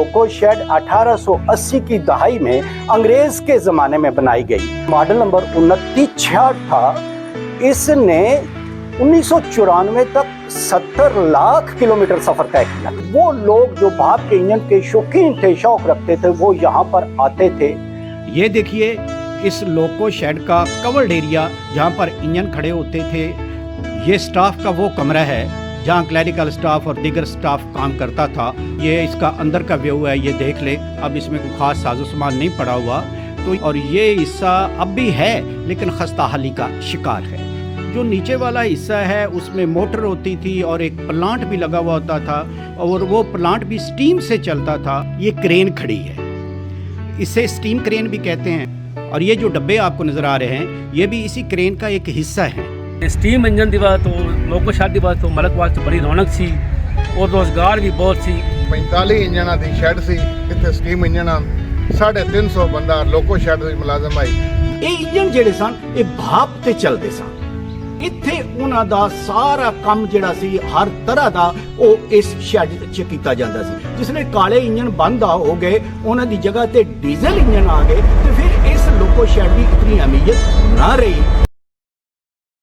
Loco shed 1880 की दहाई में अंग्रेज के ज़माने में बनाई गई। मॉडल नंबर 2966 था। इसने 1994 तक 70 लाख किलोमीटर सफ़र तय किया। वो लोग जो भाप के इंजन के शौकीन थे, शौक रखते थे, वो यहाँ पर आते थे। ये देखिए इस लोको शेड का कवर्ड एरिया जहाँ पर इंजन खड़े होते थे। ये स्टाफ का वो कमरा है जहाँ क्लैरिकल स्टाफ और दीगर स्टाफ काम करता था। ये इसका अंदर का व्यू है, ये देख ले। अब इसमें कोई खास साजो सामान नहीं पड़ा हुआ तो, और ये हिस्सा अब भी है लेकिन खस्ता हाली का शिकार है। जो नीचे वाला हिस्सा है उसमें मोटर होती थी और एक प्लांट भी लगा हुआ होता था और वो प्लांट भी स्टीम से चलता था। ये क्रेन खड़ी है, इसे स्टीम क्रेन भी कहते हैं। और ये जो डब्बे आपको नज़र आ रहे हैं ये भी इसी क्रेन का एक हिस्सा है। स्टीम इंजन की बात तो लोको शेड की बात तो मलकवाल तो बड़ी रौनक सी और रोजगार भी बहुत सी। 45 इंजन की शेड सी, इतने स्टीम इंजन 350 बंदा लोको शेड में मुलाजम आई। ये इंजन ਜਿਹੜੇ ਸਨ ਇਹ ਭਾਪ ਤੇ ਚੱਲਦੇ ਸਨ। ਇੱਥੇ ਉਹਨਾਂ ਦਾ ਸਾਰਾ ਕੰਮ ਜਿਹੜਾ ਸੀ ਹਰ ਤਰ੍ਹਾਂ ਦਾ ਉਹ ਇਸ ਸ਼ੈਡ 'ਚ ਕੀਤਾ ਜਾਂਦਾ ਸੀ। ਜਿਸਲੇ ਕਾਲੇ ਇੰਜਨ ਬੰਦ ਹੋ ਗਏ ਉਹਨਾਂ ਦੀ ਜਗ੍ਹਾ ਤੇ ਡੀਜ਼ਲ ਇੰਜਨ ਆ ਗਏ ਤੇ ਫਿਰ ਇਸ ਲੋਕੋ ਸ਼ੈਡ ਦੀ ਇਤਨੀ ਅਹਿਮੀਅਤ ਨਾ ਰਹੀ।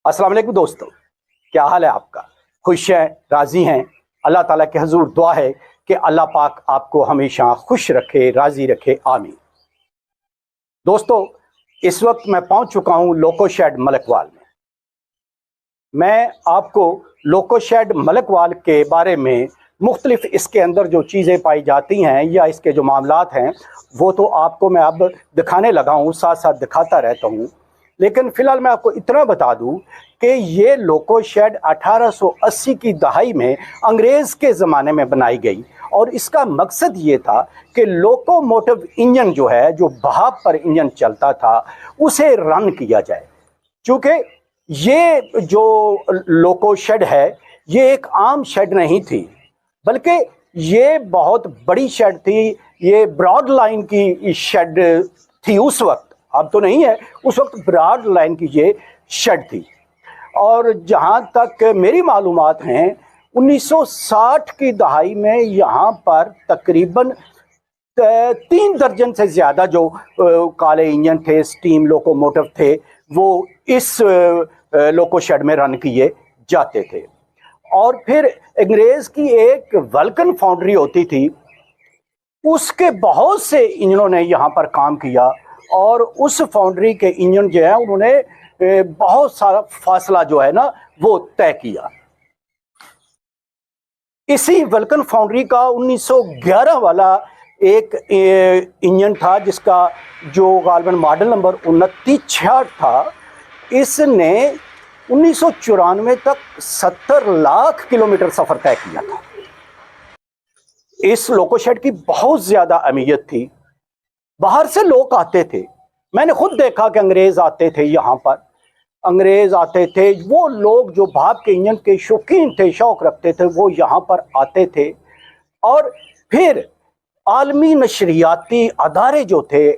अस्सलाम वालेकुम दोस्तों, क्या हाल है आपका? खुश हैं, राज़ी हैं? अल्लाह ताला के हुजूर दुआ है कि अल्लाह पाक आपको हमेशा खुश रखे, राज़ी रखे, आमीन। दोस्तों, इस वक्त मैं पहुंच चुका हूं लोको शेड मलकवाल में। मैं आपको लोको शेड मलकवाल के बारे में मुख्तलिफ इसके अंदर जो चीज़ें पाई जाती हैं या इसके जो मामलात हैं वो तो आपको मैं अब दिखाने लगा हूँ, साथ साथ दिखाता रहता हूँ। लेकिन फ़िलहाल मैं आपको इतना बता दूं कि ये लोको शेड 1880 की दहाई में अंग्रेज़ के ज़माने में बनाई गई और इसका मकसद ये था कि लोकोमोटिव इंजन जो है, जो भाप पर इंजन चलता था, उसे रन किया जाए। चूँकि ये जो लोको शेड है ये एक आम शेड नहीं थी, बल्कि ये बहुत बड़ी शेड थी। ये ब्रॉड लाइन की शेड थी उस वक्त, अब तो नहीं है, उस वक्त ब्रॉड लाइन की ये शेड थी। और जहाँ तक मेरी मालूमात हैं 1960 की दहाई में यहाँ पर तकरीबन 3 दर्जन से ज़्यादा जो काले इंजन थे, स्टीम लोकोमोटिव थे, वो इस लोको शेड में रन किए जाते थे। और फिर अंग्रेज़ की एक वल्कन फाउंड्री होती थी, उसके बहुत से इंजनों ने यहाँ पर काम किया और उस फाउंड्री के इंजन जो है उन्होंने बहुत सारा फासला जो है ना वो तय किया। इसी वल्कन फाउंड्री का 1911 वाला एक इंजन था जिसका जो गालबन मॉडल नंबर 2966 था। इसने 1994 तक 70 लाख किलोमीटर सफ़र तय किया था। इस लोको शेड की बहुत ज़्यादा अहमियत थी। बाहर से लोग आते थे, मैंने खुद देखा कि अंग्रेज़ आते थे यहाँ पर। अंग्रेज़ आते थे, वो लोग जो भाप के इंजन के शौकीन थे, शौक रखते थे, वो यहाँ पर आते थे। और फिर आलमी नशरियाती अदारे जो थे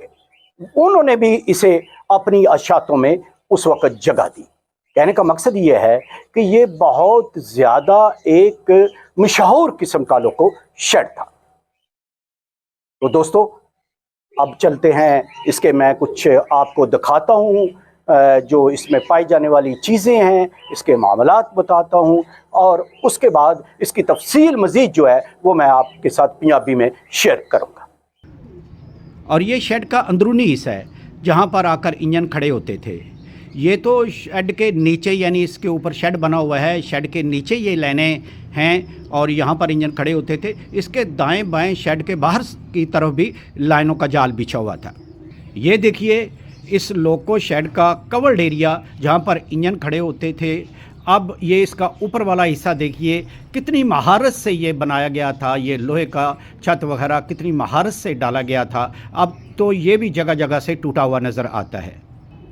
उन्होंने भी इसे अपनी अशातों में उस वक़्त जगह दी। कहने का मकसद ये है कि ये बहुत ज़्यादा एक मशहूर किस्म का लोको शेड था। तो दोस्तों, अब चलते हैं, इसके मैं कुछ आपको दिखाता हूँ, जो इसमें पाई जाने वाली चीज़ें हैं, इसके मामलात बताता हूँ और उसके बाद इसकी तफसील मज़ीद जो है वो मैं आपके साथ पंजाबी में शेयर करूँगा। और ये शेड का अंदरूनी हिस्सा है जहाँ पर आकर इंजन खड़े होते थे। ये तो शेड के नीचे, यानी इसके ऊपर शेड बना हुआ है, शेड के नीचे ये लाइनें हैं और यहाँ पर इंजन खड़े होते थे। इसके दाएं बाएं शेड के बाहर की तरफ भी लाइनों का जाल बिछा हुआ था। ये देखिए इस लोको शेड का कवर्ड एरिया जहाँ पर इंजन खड़े होते थे। अब ये इसका ऊपर वाला हिस्सा देखिए कितनी महारत से ये बनाया गया था। ये लोहे का छत वगैरह कितनी महारत से डाला गया था। अब तो ये भी जगह जगह से टूटा हुआ नज़र आता है।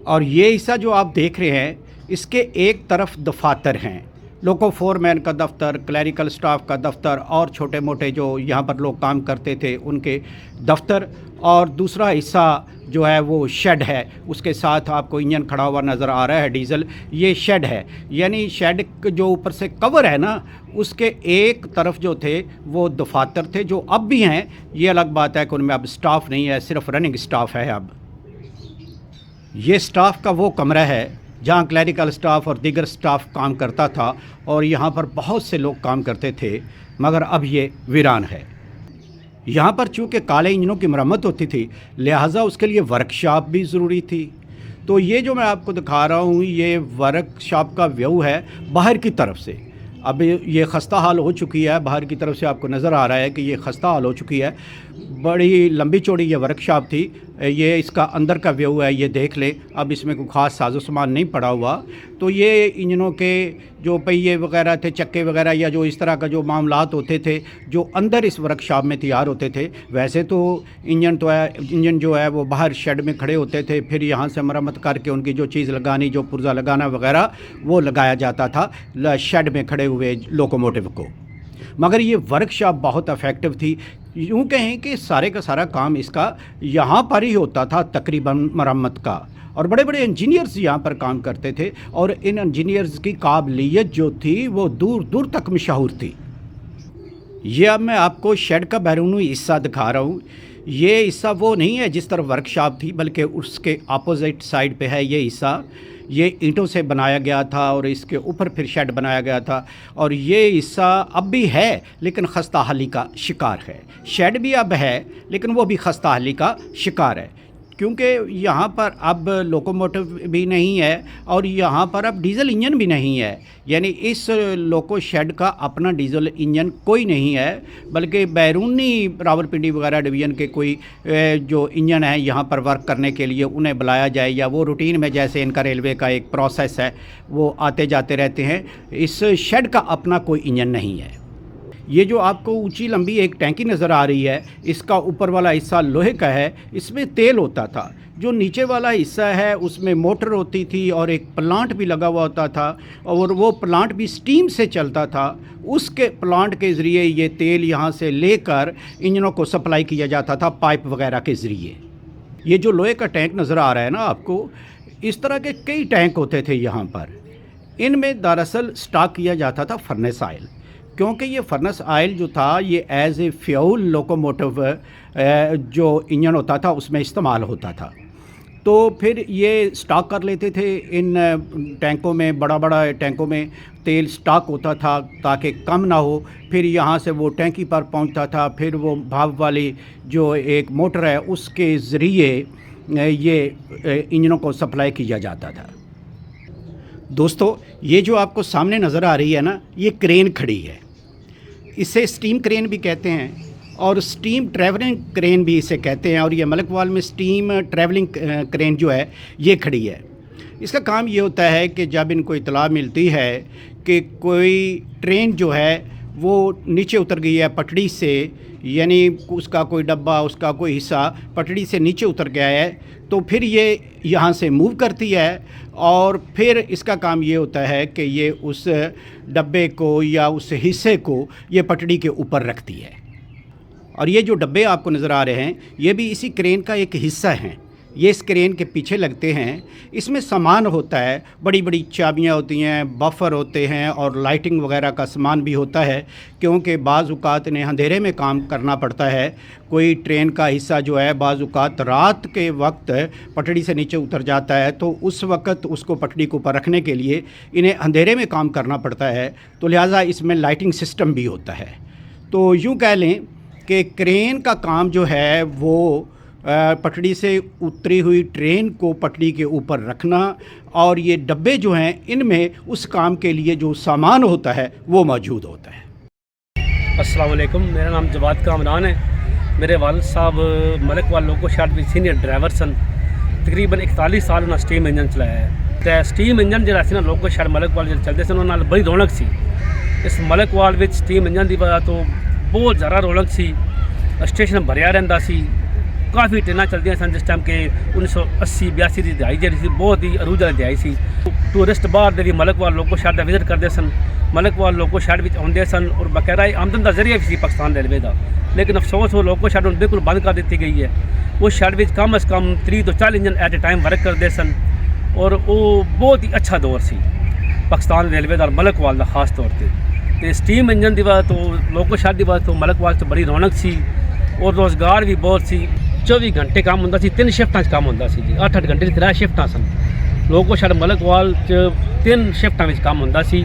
और ये हिस्सा जो आप देख रहे हैं इसके एक तरफ दफातर हैं लोको फोरमैन का दफ्तर, क्लैरिकल स्टाफ का दफ्तर और छोटे मोटे जो यहाँ पर लोग काम करते थे उनके दफ्तर, और दूसरा हिस्सा जो है वो शेड है। उसके साथ आपको इंजन खड़ा हुआ नज़र आ रहा है डीजल, ये शेड है। यानी शेड जो ऊपर से कवर है ना, उसके एक तरफ जो थे वो दफातर थे, जो अब भी हैं। ये अलग बात है कि उनमें अब स्टाफ नहीं है, सिर्फ रनिंग स्टाफ है। अब ये स्टाफ का वो कमरा है जहाँ क्लैरिकल स्टाफ और दीगर स्टाफ काम करता था, और यहाँ पर बहुत से लोग काम करते थे, मगर अब ये वीरान है। यहाँ पर चूँकि काले इंजनों की मरम्मत होती थी, लिहाजा उसके लिए वर्कशॉप भी ज़रूरी थी। तो ये जो मैं आपको दिखा रहा हूँ, ये वर्कशॉप का व्यू है बाहर की तरफ से। अब ये खस्ता हाल हो चुकी है, बाहर की तरफ से आपको नज़र आ रहा है कि ये खस्ता हाल हो चुकी है। बड़ी लंबी चौड़ी ये वर्कशॉप थी। ये इसका अंदर का व्यू है, ये देख लें। अब इसमें कोई ख़ास साजो सामान नहीं पड़ा हुआ। तो ये इंजनों के जो पहिए वगैरह थे, चक्के वगैरह, या जो इस तरह का जो मामलात होते थे जो अंदर इस वर्कशॉप में तैयार होते थे। वैसे तो इंजन जो है वो बाहर शेड में खड़े होते थे, फिर यहाँ से मरम्मत करके उनकी जो चीज़ लगानी, जो पुर्जा लगाना वगैरह, वो लगाया जाता था शेड में खड़े हुए लोकोमोटिव को। मगर ये वर्कशॉप बहुत इफ़ेक्टिव थी। यूँ कहें कि सारे का सारा काम इसका यहाँ पर ही होता था तकरीबन मरम्मत का, और बड़े बड़े इंजीनियर्स यहाँ पर काम करते थे, और इन इंजीनियर्स की काबिलियत जो थी वो दूर दूर तक मशहूर थी। ये अब मैं आपको शेड का बैरूनी हिस्सा दिखा रहा हूँ। ये हिस्सा वो नहीं है जिस तरफ वर्कशॉप थी, बल्कि उसके अपोजिट साइड पे है ये हिस्सा। ये ईंटों से बनाया गया था और इसके ऊपर फिर शेड बनाया गया था, और ये हिस्सा अब भी है लेकिन खस्ताहाली का शिकार है। शेड भी अब है लेकिन वो भी खस्ताहाली का शिकार है, क्योंकि यहाँ पर अब लोकोमोटिव भी नहीं है और यहाँ पर अब डीजल इंजन भी नहीं है। यानी इस लोको शेड का अपना डीजल इंजन कोई नहीं है, बल्कि बैरूनी रावलपिंडी वगैरह डिवीज़न के कोई जो इंजन है यहाँ पर वर्क करने के लिए उन्हें बुलाया जाए, या वो रूटीन में जैसे इनका रेलवे का एक प्रोसेस है वो आते जाते रहते हैं। इस शेड का अपना कोई इंजन नहीं है। ये जो आपको ऊंची लंबी एक टैंकी नज़र आ रही है, इसका ऊपर वाला हिस्सा लोहे का है, इसमें तेल होता था। जो नीचे वाला हिस्सा है उसमें मोटर होती थी और एक प्लांट भी लगा हुआ होता था, और वो प्लांट भी स्टीम से चलता था। उसके प्लांट के ज़रिए ये तेल यहाँ से लेकर इंजनों को सप्लाई किया जाता था पाइप वगैरह के ज़रिए। ये जो लोहे का टैंक नज़र आ रहा है ना आपको, इस तरह के कई टैंक होते थे यहाँ पर। इनमें दरअसल स्टॉक किया जाता था फर्नेस आयल, क्योंकि ये फर्नेस आयल जो था ये एज ए फ्यूल लोकोमोटिव जो इंजन होता था उसमें इस्तेमाल होता था। तो फिर ये स्टॉक कर लेते थे इन टैंकों में, बड़ा बड़ा टैंकों में तेल स्टॉक होता था ताकि कम ना हो। फिर यहाँ से वो टैंकी पर पहुँचता था, फिर वो भाप वाली जो एक मोटर है उसके ज़रिए ये इंजनों को सप्लाई किया जाता था। दोस्तों, ये जो आपको सामने नज़र आ रही है ना, ये क्रेन खड़ी है। इसे स्टीम क्रेन भी कहते हैं और स्टीम ट्रैवलिंग क्रेन भी इसे कहते हैं, और ये मलकवाल में स्टीम ट्रैवलिंग क्रेन जो है ये खड़ी है। इसका काम ये होता है कि जब इनको इतला मिलती है कि कोई ट्रेन जो है वो नीचे उतर गई है पटड़ी से, यानी उसका कोई डब्बा, उसका कोई हिस्सा पटड़ी से नीचे उतर गया है, तो फिर ये यहाँ से मूव करती है, और फिर इसका काम ये होता है कि ये उस डब्बे को या उस हिस्से को ये पटड़ी के ऊपर रखती है। और ये जो डब्बे आपको नज़र आ रहे हैं ये भी इसी क्रेन का एक हिस्सा हैं। ये इस क्रेन के पीछे लगते हैं। इसमें सामान होता है, बड़ी बड़ी चाबियां होती हैं, बफर होते हैं और लाइटिंग वगैरह का सामान भी होता है, क्योंकि बाज़ औक़ात इन्हें अंधेरे में काम करना पड़ता है। कोई ट्रेन का हिस्सा जो है बाज़ औक़ात रात के वक्त पटड़ी से नीचे उतर जाता है, तो उस वक्त उसको पटड़ी के ऊपर रखने के लिए इन्हें अंधेरे में काम करना पड़ता है, तो लिहाजा इसमें लाइटिंग सिस्टम भी होता है। तो यूँ कह लें कि क्रेन का काम जो है वो पटड़ी से उतरी हुई ट्रेन को पटड़ी के ऊपर रखना, और ये डब्बे जो हैं इनमें उस काम के लिए जो सामान होता है वो मौजूद होता है। अस्सलाम वालेकुम, मेरा नाम जवाद कामरान है। मेरे वालिद साहब मलकवाल लोको शेड में सीनियर ड्राइवर सन। तकरीबन 41 साल उन्होंने स्टीम इंजन चलाया है। तो स्टीम इंजन जो सी ना लोको शेड मलकवाल जो चलते सन उन्होंने बड़ी रौनक सी। इस मलकवाल में स्टीम इंजन की वजह तो बहुत ज़्यादा रौनक सी, स्टेशन भरिया रहिंदा सी। काफ़ी ट्रेन चलदियां सन जिस टाइम के 1980-82 की दिहाई जी बहुत ही अरूज वाली दिहाई सी। टूरिस्ट बाहर दे भी मलकवाल लोको शेड का विजिट करते सन। ਮਲਕਵਾਲ ਲੋਕੋ ਸ਼ੈਡ ਵਿੱਚ ਆਉਂਦੇ ਸਨ ਔਰ ਬਕਾਇਦਾ ਇਹ ਆਮਦਨ ਦਾ ਜ਼ਰੀਆ ਵੀ ਸੀ ਪਾਕਿਸਤਾਨ ਰੇਲਵੇ ਦਾ। ਲੇਕਿਨ ਅਫਸੋਸ ਉਹ ਲੋਕੋ ਸ਼ੈਡ ਹੁਣ ਬਿਲਕੁਲ ਬੰਦ ਕਰ ਦਿੱਤੀ ਗਈ ਹੈ। ਉਸ ਸ਼ੈਡ ਵਿੱਚ ਕਮ ਅਜ਼ ਕਮ 30 ਤੋਂ 40 engine at a time work ਕਰਦੇ ਸਨ ਔਰ ਉਹ ਬਹੁਤ ਹੀ ਅੱਛਾ ਦੌਰ ਸੀ ਪਾਕਿਸਤਾਨ ਰੇਲਵੇ ਦਾ, ਮਲਕਵਾਲ ਦਾ ਖਾਸ ਤੌਰ ਤੇ ਸਟੀਮ ਇੰਜਨ ਦੀ ਵਜ੍ਹਾ ਤੋਂ ਲੋਕੋ ਸ਼ੈਡ ਦੀ ਵਜ੍ਹਾ ਤੋਂ ਮਲਕਵਾਲ 'ਚ ਬੜੀ ਰੌਣਕ ਸੀ ਔਰ ਰੋਜ਼ਗਾਰ ਵੀ ਬਹੁਤ ਸੀ। 24 ਘੰਟੇ ਕੰਮ ਹੁੰਦਾ ਸੀ, 3 ਸ਼ਿਫਟਾਂ 'ਚ ਕੰਮ ਹੁੰਦਾ ਸੀ ਜੀ। 8-8 ਘੰਟੇ ਦੀ 3 ਸ਼ਿਫਟਾਂ ਸਨ। ਲੋਕੋ ਸ਼ੈਡ ਮਲਕਵਾਲ 'ਚ 3 ਸ਼ਿਫਟਾਂ ਵਿੱਚ ਕੰਮ ਹੁੰਦਾ ਸੀ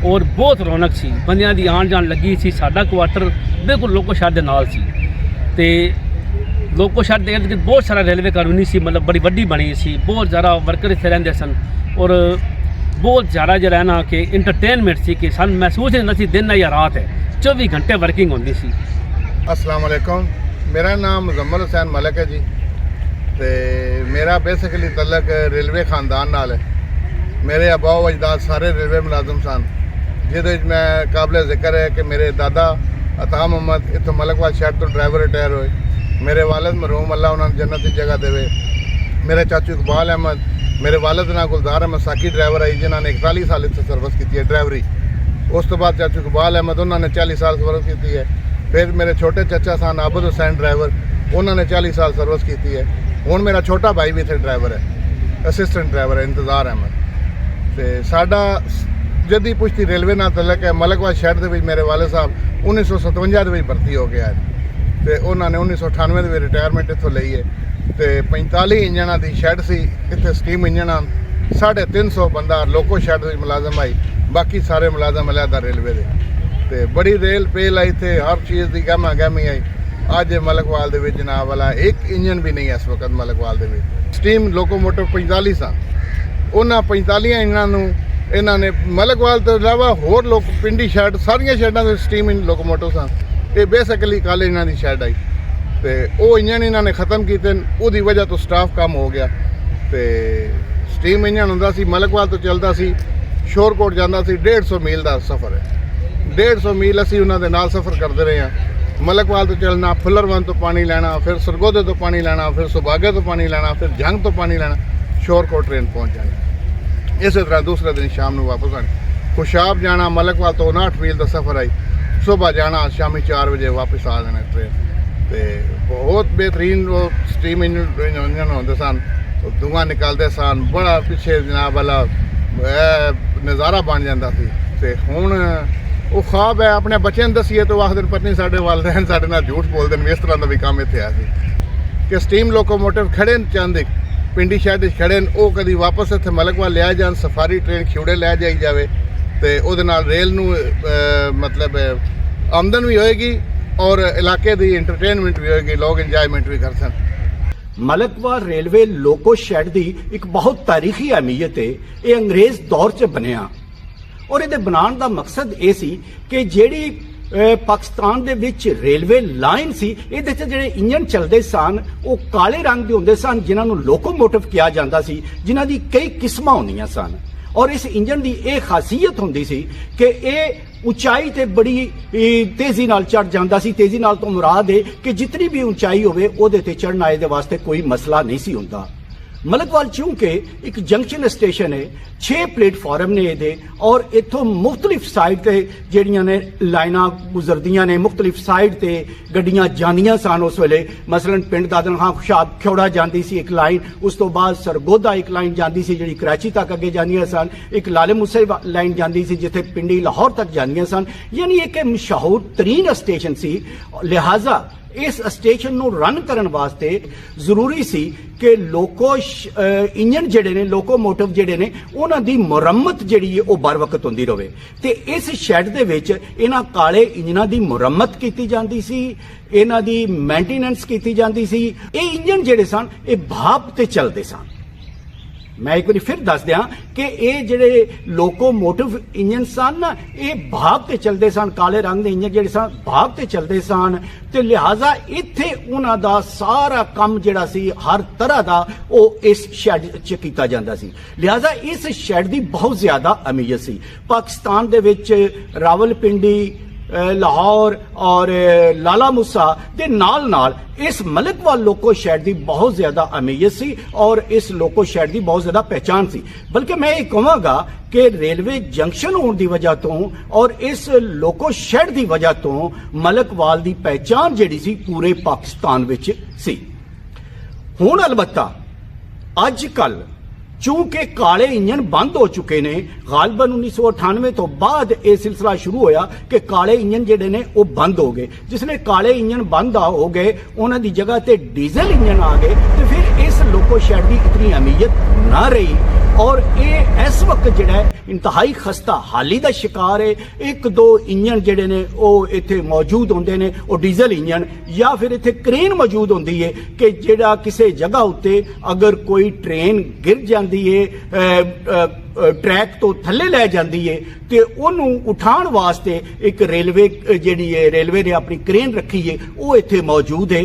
ਔਰ ਬਹੁਤ ਰੌਣਕ ਸੀ, ਬੰਦਿਆਂ ਦੀ ਆਉਣ ਜਾਣ ਲੱਗੀ ਸੀ। ਸਾਡਾ ਕੁਆਟਰ ਬਿਲਕੁਲ ਲੋਕੋ ਸ਼ੈਡ ਦੇ ਨਾਲ ਸੀ ਤੇ ਲੋਕੋ ਸ਼ੈਡ ਦੇ ਇਰਦ-ਗਿਰਦ ਬਹੁਤ ਸਾਰਾ ਰੇਲਵੇ ਕਾਲੋਨੀ ਸੀ, ਮਤਲਬ ਬੜੀ ਵੱਡੀ ਬਣੀ ਸੀ। ਬਹੁਤ ਜ਼ਿਆਦਾ ਵਰਕਰ ਇੱਥੇ ਰਹਿੰਦੇ ਸਨ ਔਰ ਬਹੁਤ ਜ਼ਿਆਦਾ ਜਿਹੜਾ ਨਾ ਕਿ ਇੰਟਰਟੇਨਮੈਂਟ ਸੀ ਕਿ ਸਾਨੂੰ ਮਹਿਸੂਸ ਨਹੀਂ ਹੁੰਦਾ ਸੀ ਦਿਨ ਜਾਂ ਰਾਤ ਹੈ, 24 ਘੰਟੇ ਵਰਕਿੰਗ ਹੁੰਦੀ ਸੀ। अस्सलाम वालेकुम, मेरा नाम मुज़म्मल हुसैन मलिक है जी। ਤੇ ਮੇਰਾ ਬੇਸਿਕਲੀ ਤਲਕ ਰੇਲਵੇ ਖਾਨਦਾਨ ਨਾਲ ਹੈ। ਮੇਰੇ ਆਬਾਓ ਅਜਦਾਦ ਸਾਰੇ ਰੇਲਵੇ ਮੁਲਾਜ਼ਮ ਸਨ, ਜਿਹਦੇ ਵਿੱਚ ਮੈਂ ਕਾਬਲੇ ਜ਼ਿਕਰ ਹੈ ਕਿ ਮੇਰੇ ਦਾਦਾ ਅਤਾ ਮੁਹੰਮਦ ਇੱਥੋਂ ਮਲਕਵਾਲ ਸ਼ਹਿਰ ਤੋਂ ਡਰਾਈਵਰ ਰਿਟਾਇਰ ਹੋਏ। ਮੇਰੇ ਵਾਲਿਦ ਮਰਹੂਮ ਅੱਲਾ ਉਹਨਾਂ ਨੂੰ ਜੰਨਤ ਦੀ ਜਗ੍ਹਾ ਦੇਵੇ। ਮੇਰੇ ਚਾਚੂ ਇਕਬਾਲ ਅਹਿਮਦ, ਮੇਰੇ ਵਾਲਿਦ ਨਾਲ ਗੁਲਜ਼ਾਰ ਅਹਿਮਦ ਸਾਕੀ ਡਰਾਈਵਰ ਆਈ, ਜਿਨ੍ਹਾਂ ਨੇ 41 ਸਾਲ ਇੱਥੇ ਸਰਵਿਸ ਕੀਤੀ ਹੈ ਡਰਾਈਵਰੀ। ਉਸ ਤੋਂ ਬਾਅਦ ਚਾਚੂ ਇਕਬਾਲ ਅਹਿਮਦ, ਉਹਨਾਂ ਨੇ 40 ਸਾਲ ਸਰਵਿਸ ਕੀਤੀ ਹੈ। ਫਿਰ ਮੇਰੇ ਛੋਟੇ ਚਾਚਾ ਸਨ ਆਬਦ ਹੁਸੈਨ ਡਰਾਈਵਰ, ਉਹਨਾਂ ਨੇ 40 ਸਾਲ ਸਰਵਿਸ ਕੀਤੀ ਹੈ। ਹੁਣ ਮੇਰਾ ਛੋਟਾ ਭਾਈ ਵੀ ਇੱਥੇ ਡਰਾਈਵਰ ਹੈ, ਅਸਿਸਟੈਂਟ ਡਰਾਈਵਰ ਹੈ, ਇੰਤਜ਼ਾਰ ਅਹਿਮਦ। ਤੇ ਸਾਡਾ ਜੱਦੀ ਪੁਸ਼ਤੀ ਰੇਲਵੇ ਨਾਲ ਤਲਕ ਹੈ। ਮਲਕਵਾਲ ਸ਼ਹਿਰ ਦੇ ਵਿੱਚ ਮੇਰੇ ਵਾਲਿਦ ਸਾਹਿਬ 1957 ਦੇ ਵਿੱਚ ਭਰਤੀ ਹੋ ਗਏ ਹਨ ਤੇ ਉਹਨਾਂ ਨੇ 1998 ਦੇ ਵਿੱਚ ਰਿਟਾਇਰਮੈਂਟ ਇੱਥੋਂ ਲਈ ਹੈ। ਤੇ 45 ਇੰਜਣਾਂ ਦੀ ਸ਼ੈਡ ਸੀ ਇੱਥੇ, ਸਟੀਮ ਇੰਜਣ ਹਨ। 350 ਬੰਦਾ ਲੋਕੋ ਸ਼ੈਡ ਦੇ ਵਿੱਚ ਮੁਲਾਜ਼ਮ ਆਈ, ਬਾਕੀ ਸਾਰੇ ਮੁਲਾਜ਼ਮ ਅਲੱਗਾ ਰੇਲਵੇ ਦੇ। ਤੇ ਬੜੀ ਰੇਲ ਪੇਲ ਆਈ ਇੱਥੇ, ਹਰ ਚੀਜ਼ ਦੀ ਗਹਿਮਾ ਗਹਿਮੀ ਆਈ। ਅੱਜ ਮਲਕਵਾਲ ਦੇ ਵਿੱਚ ਜਨਾਬ ਵਾਲਾ ਇੱਕ ਇੰਜਨ ਵੀ ਨਹੀਂ ਇਸ ਵਕਤ ਮਲਕਵਾਲ ਦੇ ਵਿੱਚ। ਸਟੀਮ ਲੋਕੋਮੋਟਿਵ 45 ਸਨ, ਉਹਨਾਂ 45 ਇੰਜਨਾਂ ਨੂੰ ਇਹਨਾਂ ਨੇ ਮਲਕਵਾਲ ਤੋਂ ਇਲਾਵਾ ਹੋਰ ਲੋਕ ਪਿੰਡੀ ਸ਼ੈਡ ਸਾਰੀਆਂ ਸ਼ੈਡਾਂ ਦੇ ਸਟੀਮ ਲੋਕੋਮੋਟਿਵ ਸਨ। ਇਹ ਬੇਸਿਕਲੀ ਕੱਲ੍ਹ ਇਹਨਾਂ ਦੀ ਸ਼ੈਡ ਆਈ ਤੇ ਉਹ ਇੰਜਨ ਇਹਨਾਂ ਨੇ ਖਤਮ ਕੀਤੇ, ਉਹਦੀ ਵਜ੍ਹਾ ਤੋਂ ਸਟਾਫ ਕੰਮ ਹੋ ਗਿਆ। ਤੇ ਸਟੀਮ ਇੰਜਨ ਹੁੰਦਾ ਸੀ ਮਲਕਵਾਲ ਤੋਂ ਚੱਲਦਾ ਸੀ, ਸ਼ੋਰਕੋਟ ਜਾਂਦਾ ਸੀ। 150 ਮੀਲ ਦਾ ਸਫ਼ਰ ਹੈ, 150 ਮੀਲ ਅਸੀਂ ਉਹਨਾਂ ਦੇ ਨਾਲ ਸਫ਼ਰ ਕਰਦੇ ਰਹੇ ਹਾਂ। ਮਲਕਵਾਲ ਤੋਂ ਚੱਲਣਾ, ਫੁੱਲਰਵਨ ਤੋਂ ਪਾਣੀ ਲੈਣਾ, ਫਿਰ ਸਰਗੋਦੇ ਤੋਂ ਪਾਣੀ ਲੈਣਾ, ਫਿਰ ਸੁਬਾਗੇ ਤੋਂ ਪਾਣੀ ਲੈਣਾ, ਫਿਰ ਜੰਗ ਤੋਂ ਪਾਣੀ ਲੈਣਾ, ਸ਼ੋਰਕੋਟ ਟ੍ਰੇਨ ਪਹੁੰਚ ਜਾਣੀ। ਇਸੇ ਤਰ੍ਹਾਂ ਦੂਸਰੇ ਦਿਨ ਸ਼ਾਮ ਨੂੰ ਵਾਪਸ ਆਣੀ। ਖੁਸ਼ਾਬ ਜਾਣਾ, ਮਲਕਵਾਲ ਤੋਂ 59 ਮੀਲ ਦਾ ਸਫ਼ਰ ਆਈ, ਸੁਬਾਹ ਜਾਣਾ, ਸ਼ਾਮੀ 4 ਵਜੇ ਵਾਪਸ ਆ ਜਾਣਾ ਟ੍ਰੇਨ। ਤੇ ਬਹੁਤ ਬਿਹਤਰੀਨ ਉਹ ਸਟੀਮ ਇੰਜਨ ਹੁੰਦੇ ਸਨ, ਧੂੰਆਂ ਨਿਕਲਦੇ ਸਨ, ਬੜਾ ਪਿੱਛੇ ਜਨਾਬ ਵਾਲਾ ਨਜ਼ਾਰਾ ਬਣ ਜਾਂਦਾ ਸੀ। ਤੇ ਹੁਣ ਉਹ ਖਾਬ ਹੈ, ਆਪਣੇ ਬੱਚਿਆਂ ਨੂੰ ਦਸੀਏ ਤਾਂ ਆਖਦੇ ਨੇ ਪਤਨੀ ਸਾਡੇ ਵਾਲਦੈਨ ਸਾਡੇ ਨਾਲ ਝੂਠ ਬੋਲਦੇ ਨੇ। ਇਸ ਤਰ੍ਹਾਂ ਦਾ ਵੀ ਕੰਮ ਇੱਥੇ ਆ ਸੀ ਕਿ ਸਟੀਮ ਲੋਕੋਮੋਟਿਵ ਖੜੇ ਨੇ ਚਾਂਦੇ ਪਿੰਡੀ ਸ਼ਹਿਰ ਦੇ ਖੜੇ ਨੇ, ਉਹ ਕਦੀ ਵਾਪਸ ਇੱਥੇ ਮਲਕਵਾਲ ਲਿਆ ਜਾਣ, ਸਫਾਰੀ ਟ੍ਰੇਨ ਖਿਉੜੇ ਲੈ ਜਾਈ ਜਾਵੇ ਤੇ ਉਹਦੇ ਨਾਲ ਰੇਲ ਨੂੰ ਮਤਲਬ ਆਮਦਨ ਵੀ ਹੋਏਗੀ ਔਰ ਇਲਾਕੇ ਦੀ ਇੰਟਰਟੇਨਮੈਂਟ ਵੀ ਹੋਏਗੀ, ਲੋਕ ਇੰਜॉयमेंट ਵੀ ਕਰ ਸਕਣ। ਮਲਕਵਾਲ ਰੇਲਵੇ ਲੋਕੋ ਸ਼ੈਡ ਦੀ ਇੱਕ ਬਹੁਤ ਤਾਰੀਖੀ ਅਹਿਮੀਅਤ ਹੈ। ਇਹ ਅੰਗਰੇਜ਼ ਦੌਰ 'ਚ ਬਣਿਆ ਔਰ ਇਹਦੇ ਬਣਾਉਣ ਦਾ ਮਕਸਦ ਇਹ ਸੀ ਕਿ ਜਿਹੜੀ ਪਾਕਿਸਤਾਨ ਦੇ ਵਿੱਚ ਰੇਲਵੇ ਲਾਈਨ ਸੀ, ਇਹਦੇ 'ਚ ਜਿਹੜੇ ਇੰਜਨ ਚੱਲਦੇ ਸਨ ਉਹ ਕਾਲੇ ਰੰਗ ਦੇ ਹੁੰਦੇ ਸਨ, ਜਿਨ੍ਹਾਂ ਨੂੰ ਲੋਕੋਮੋਟਿਵ ਕਿਹਾ ਜਾਂਦਾ ਸੀ, ਜਿਨ੍ਹਾਂ ਦੀ ਕਈ ਕਿਸਮਾਂ ਹੁੰਦੀਆਂ ਸਨ। ਔਰ ਇਸ ਇੰਜਨ ਦੀ ਇਹ ਖਾਸੀਅਤ ਹੁੰਦੀ ਸੀ ਕਿ ਇਹ ਉਚਾਈ ਤੇ ਬੜੀ ਤੇਜ਼ੀ ਨਾਲ ਚੜ ਜਾਂਦਾ ਸੀ। ਤੇਜ਼ੀ ਨਾਲ ਤੋਂ ਮੁਰਾਦ ਹੈ ਕਿ ਜਿਤਨੀ ਵੀ ਉਚਾਈ ਹੋਵੇ ਉਹਦੇ ਤੇ ਚੜਨਾ ਇਹਦੇ ਵਾਸਤੇ ਕੋਈ ਮਸਲਾ ਨਹੀਂ ਸੀ ਹੁੰਦਾ। ਮਲਕਵਾਲ ਚੂੰਕਿ ਇੱਕ ਜੰਕਸ਼ਨ ਸਟੇਸ਼ਨ ਹੈ, 6 ਪਲੇਟਫਾਰਮ ਨੇ ਇਹਦੇ ਔਰ ਇੱਥੋਂ ਮੁxtਲਿਫ ਸਾਈਡ ਤੇ ਜਿਹੜੀਆਂ ਨੇ ਲਾਈਨਾਂ ਗੁਜ਼ਰਦੀਆਂ ਨੇ, ਮੁxtਲਿਫ ਸਾਈਡ ਤੇ ਗੱਡੀਆਂ ਜਾਂਦੀਆਂ ਸਨ ਉਸ ਵੇਲੇ। ਮਸਲਨ ਪਿੰਡ ਦਾਦਨ ਖਾਂ ਖੁਸ਼ਾਦ ਖਿਉੜਾ ਜਾਂਦੀ ਸੀ ਇੱਕ ਲਾਈਨ, ਉਸ ਤੋਂ ਬਾਅਦ ਸਰਗੋਦਾ ਇੱਕ ਲਾਈਨ ਜਾਂਦੀ ਸੀ ਜਿਹੜੀ ਕਰਾਚੀ ਤੱਕ ਅੱਗੇ ਜਾਂਦੀਆਂ ਸਨ, ਇੱਕ ਲਾਲੇ ਮੂਸੇ ਲਾਈਨ ਜਾਂਦੀ ਸੀ ਜਿੱਥੇ ਪਿੰਡੀ ਲਾਹੌਰ ਤੱਕ ਜਾਂਦੀਆਂ ਸਨ। ਯਾਨੀ ਇੱਕ ਮਸ਼ਹੂਰ ਤਰੀਨ ਸਟੇਸ਼ਨ ਸੀ। ਲਿਹਾਜ਼ਾ ਇਸ ਸਟੇਸ਼ਨ ਨੂੰ ਰਨ ਕਰਨ ਵਾਸਤੇ ਜ਼ਰੂਰੀ ਸੀ ਕਿ ਲੋਕੋ ਇੰਜਨ ਜਿਹੜੇ ਨੇ, ਲੋਕੋਮੋਟਿਵ ਜਿਹੜੇ ਨੇ, ਉਹਨਾਂ ਦੀ ਮੁਰੰਮਤ ਜਿਹੜੀ ਹੈ ਉਹ ਬਰ ਵਕਤ ਹੁੰਦੀ ਰਹੇ। ਤੇ ਇਸ ਸ਼ੈਡ ਦੇ ਵਿੱਚ ਇਹਨਾਂ ਕਾਲੇ ਇੰਜਨਾਂ ਦੀ ਮੁਰੰਮਤ ਕੀਤੀ ਜਾਂਦੀ ਸੀ, ਇਹਨਾਂ ਦੀ ਮੇਨਟੇਨੈਂਸ ਕੀਤੀ ਜਾਂਦੀ ਸੀ। ਇਹ ਇੰਜਨ ਜਿਹੜੇ ਸਨ ਇਹ ਭਾਪ ਤੇ ਚੱਲਦੇ ਸਨ। ਮੈਂ ਇੱਕ ਵਾਰੀ ਫਿਰ ਦੱਸ ਦਿਆਂ ਕਿ ਇਹ ਜਿਹੜੇ ਲੋਕੋਮੋਟਿਵ ਇੰਜਨ ਸਨ ਨਾ, ਇਹ ਭਾਪ ਤੇ ਚੱਲਦੇ ਸਨ। ਕਾਲੇ ਰੰਗ ਦੇ ਇੰਜਨ ਜਿਹੜੇ ਸਨ ਭਾਪ ਤੇ ਚੱਲਦੇ ਸਨ ਤੇ ਲਿਹਾਜ਼ਾ ਇੱਥੇ ਉਹਨਾਂ ਦਾ ਸਾਰਾ ਕੰਮ ਜਿਹੜਾ ਸੀ ਹਰ ਤਰ੍ਹਾਂ ਦਾ ਉਹ ਇਸ ਸ਼ੈਡ 'ਚ ਕੀਤਾ ਜਾਂਦਾ ਸੀ। ਲਿਹਾਜ਼ਾ ਇਸ ਸ਼ੈਡ ਦੀ ਬਹੁਤ ਜ਼ਿਆਦਾ ਅਹਿਮੀਅਤ ਸੀ। ਪਾਕਿਸਤਾਨ ਦੇ ਵਿੱਚ ਰਾਵਲਪਿੰਡੀ, ਲਾਹੌਰ ਔਰ ਲਾਲਾ ਮੂਸਾ ਦੇ ਨਾਲ ਇਸ ਮਲਿਕਵਾਲ ਲੋਕੋ ਸ਼ੈਡ ਦੀ ਬਹੁਤ ਜ਼ਿਆਦਾ ਅਹਿਮੀਅਤ ਸੀ ਔਰ ਇਸ ਲੋਕੋ ਸ਼ੈਡ ਦੀ ਬਹੁਤ ਜ਼ਿਆਦਾ ਪਹਿਚਾਨ ਸੀ। ਬਲਕਿ ਮੈਂ ਇਹ ਕਹਾਂਗਾ ਕਿ ਰੇਲਵੇ ਜੰਕਸ਼ਨ ਹੋਣ ਦੀ ਵਜ੍ਹਾ ਤੋਂ ਔਰ ਇਸ ਲੋਕੋ ਸ਼ੈਡ ਦੀ ਵਜ੍ਹਾ ਤੋਂ ਮਲਿਕਵਾਲ ਦੀ ਪਹਿਚਾਨ ਜਿਹੜੀ ਸੀ ਪੂਰੇ ਪਾਕਿਸਤਾਨ ਵਿੱਚ ਸੀ। ਹੁਣ ਅਲਬੱਤਾ ਅੱਜ ਕੱਲ ਚूंकि काले इंजन बंद हो चुके ने, गालबन 1998 तो बाद यह सिलसिला शुरू होया कि काले इंजन जेडे ने वो बंद हो गए। जिसले काले इंजन बंद हो गए उन्हां दी जगह ते डीजल इंजन आ गए तो फिर इस लोको शैड की इतनी अहमियत ना रही और ये इस वक्त जिहड़ा इंतहाई खस्ता हाली का शिकार है। एक दो इंजन जिहड़े ने वो इत्थे मौजूद होंदे ने वो डीजल इंजन या फिर इत्थे क्रेन मौजूद होंदी है कि जिहड़ा किसी जगह उत्ते अगर कोई ट्रेन गिर जाती है ट्रैक तो थले लै जाती है तो उन्होंने उठाण वास्ते एक रेलवे जिहड़ी है रेलवे ने अपनी क्रेन रखी है वो इत्थे मौजूद है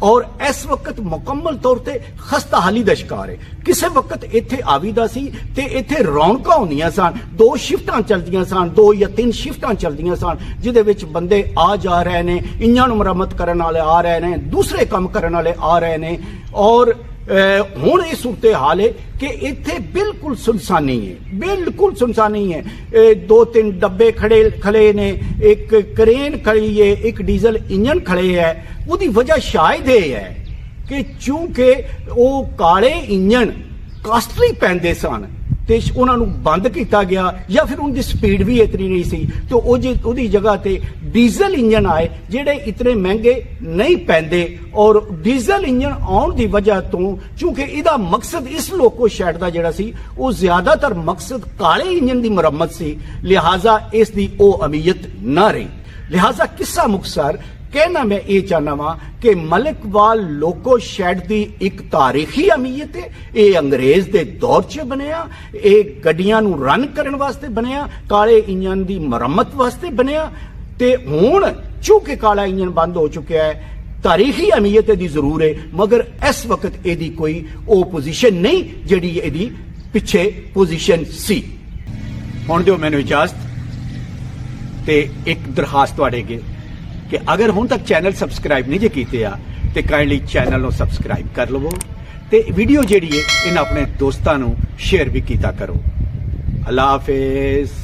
और इस वक्त मुकम्मल तौर पे खस्ता हाली का शिकार है। किसी वक्त इत्थे आवीदा सी ते इत्थे रौनकां होंदियां सन, 2 शिफ्टां चलदियां सन, 2 या 3 शिफ्टां चलदियां सन जिहदे विच बंदे आ जा रहे ने, इंजन मुरम्मत करन वाले आ रहे ने, दूसरे काम करन वाले आ रहे ने और हुण ये सूरत हाल है कि इत्थे बिल्कुल सुनसानी है, बिल्कुल सुनसानी है। 2-3 डब्बे खड़े ने, एक क्रेन खड़ी है, एक डीजल इंजन खड़े है। उसकी वजह शायद ये है कि चूंकि वो काले इंजन कास्टली पैंदे सन ते उन्होंने बंद किया गया या फिर उनकी स्पीड भी इतनी नहीं सी तो उसकी जगह ते डीजल इंजन आए जिहड़े इतने महंगे नहीं पैंदे और डीजल इंजन आउण की वजह तो चूंकि इसका मकसद इस लोको शैड का जिहड़ा सी वो ज्यादातर मकसद काले इंजन की मुरम्मत सी, लिहाजा इसकी वो अहमियत ना रही। लिहाजा किस्सा मुख्तसर कहना मैं ये चाहना वा कि मलिकवाल लोको शैड की एक तारीखी अहमियत है। ये अंग्रेज के दौर च बनया, ये गड्डियां नूं रन करने वास्ते बनया, काले इंजन की मुरम्मत वास्ते बनया ते हुण चूंकि काला इंजन बंद हो चुका है तारीखी अहमियत दी जरूर है मगर इस वक्त यदी कोई ओ पोजीशन नहीं जिहड़ी यदी पिछे पोजीशन सी। हुण दिओ मैनूं इजाजत ते एक दरखास्त तुहाडे अगे कि अगर हुण तक चैनल सबसक्राइब नहीं जे कीते आ ते काइंडली चैनल नूं सबसक्राइब कर लवो ते वीडियो जिहड़ी है इन्हां अपने दोस्तां नूं शेयर भी कीता करो। अल्लाह हाफिज़।